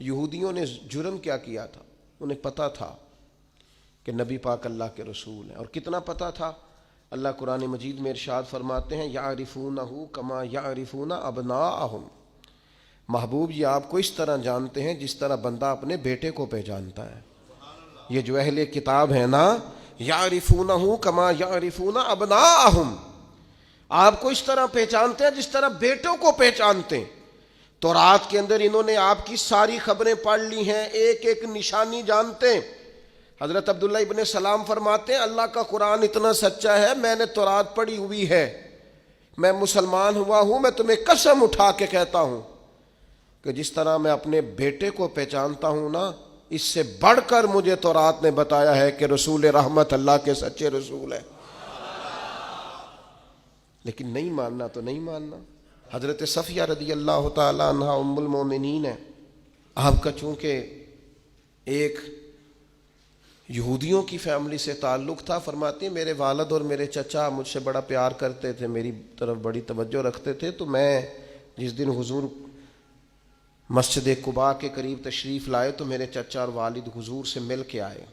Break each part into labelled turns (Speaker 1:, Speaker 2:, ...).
Speaker 1: یہودیوں نے جرم کیا کیا تھا؟ انہیں پتہ تھا کہ نبی پاک اللہ کے رسول ہیں، اور کتنا پتہ تھا؟ اللہ قرآن مجید میں ارشاد فرماتے ہیں یعرفونہ کما یعرفون ابناءہم، محبوب یہ آپ کو اس طرح جانتے ہیں جس طرح بندہ اپنے بیٹے کو پہچانتا ہے۔ یہ جو اہل کتاب ہے نا، یعرفونہ کما یعرفون ابناءہم، آپ کو اس طرح پہچانتے ہیں جس طرح بیٹوں کو پہچانتے ہیں۔ تو رات کے اندر انہوں نے آپ کی ساری خبریں پڑھ لی ہیں، ایک ایک نشانی جانتے ہیں۔ حضرت عبداللہ ابن سلام فرماتے ہیں اللہ کا قرآن اتنا سچا ہے، میں نے تورات پڑھی ہوئی ہے، میں مسلمان ہوا ہوں، میں تمہیں قسم اٹھا کے کہتا ہوں کہ جس طرح میں اپنے بیٹے کو پہچانتا ہوں نا، اس سے بڑھ کر مجھے تورات نے بتایا ہے کہ رسول رحمت اللہ کے سچے رسول ہیں۔ لیکن نہیں ماننا تو نہیں ماننا۔ حضرت صفیہ رضی اللہ تعالی عنہ ام المومنین ہے، آپ کا چونکہ ایک یہودیوں کی فیملی سے تعلق تھا، فرماتے ہیں میرے والد اور میرے چچا مجھ سے بڑا پیار کرتے تھے، میری طرف بڑی توجہ رکھتے تھے، تو میں جس دن حضور مسجد قباء کے قریب تشریف لائے تو میرے چچا اور والد حضور سے مل کے آئے،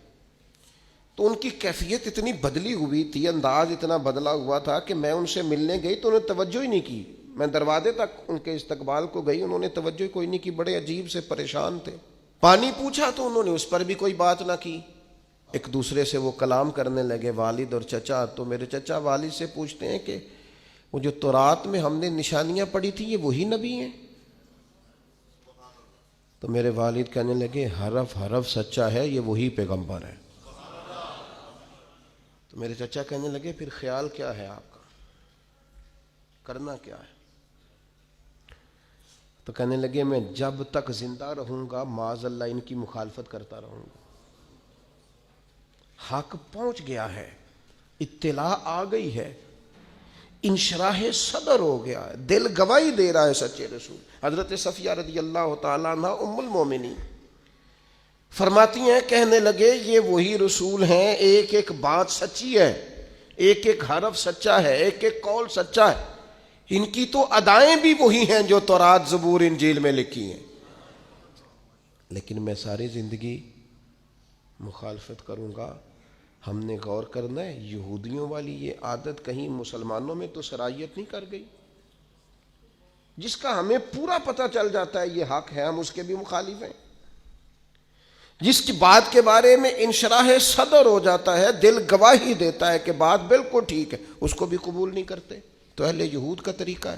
Speaker 1: تو ان کی کیفیت اتنی بدلی ہوئی تھی، انداز اتنا بدلا ہوا تھا کہ میں ان سے ملنے گئی تو انہوں نے توجہ ہی نہیں کی، میں دروازے تک ان کے استقبال کو گئی، انہوں نے توجہ کوئی نہیں کی، بڑے عجیب سے پریشان تھے۔ پانی پوچھا تو انہوں نے اس پر بھی کوئی بات نہ کی، ایک دوسرے سے وہ کلام کرنے لگے والد اور چچا۔ تو میرے چچا والد سے پوچھتے ہیں کہ وہ جو تورات میں ہم نے نشانیاں پڑھی تھی یہ وہی نبی ہیں؟ تو میرے والد کہنے لگے حرف حرف سچا ہے، یہ وہی پیغمبر ہے۔ تو میرے چچا کہنے لگے پھر خیال کیا ہے آپ کا، کرنا کیا ہے؟ تو کہنے لگے میں جب تک زندہ رہوں گا معاذ اللہ ان کی مخالفت کرتا رہوں گا۔ حق پہنچ گیا ہے، اطلاع آ گئی ہے، انشراح صدر ہو گیا ہے، دل گواہی دے رہا ہے سچے رسول۔ حضرت صفیہ رضی اللہ تعالیٰ عنہ ام المومنین فرماتی ہیں کہنے لگے یہ وہی رسول ہیں، ایک ایک بات سچی ہے، ایک ایک حرف سچا ہے، ایک ایک قول سچا ہے، ان کی تو ادائیں بھی وہی ہیں جو تورات زبور انجیل میں لکھی ہیں، لیکن میں ساری زندگی مخالفت کروں گا۔ ہم نے غور کرنا ہے یہودیوں والی یہ عادت کہیں مسلمانوں میں تو سرایت نہیں کر گئی؟ جس کا ہمیں پورا پتہ چل جاتا ہے یہ حق ہے، ہم اس کے بھی مخالف ہیں، جس کی بات کے بارے میں انشراح صدر ہو جاتا ہے، دل گواہی دیتا ہے کہ بات بالکل ٹھیک ہے، اس کو بھی قبول نہیں کرتے۔ تو اہل یہود کا طریقہ ہے۔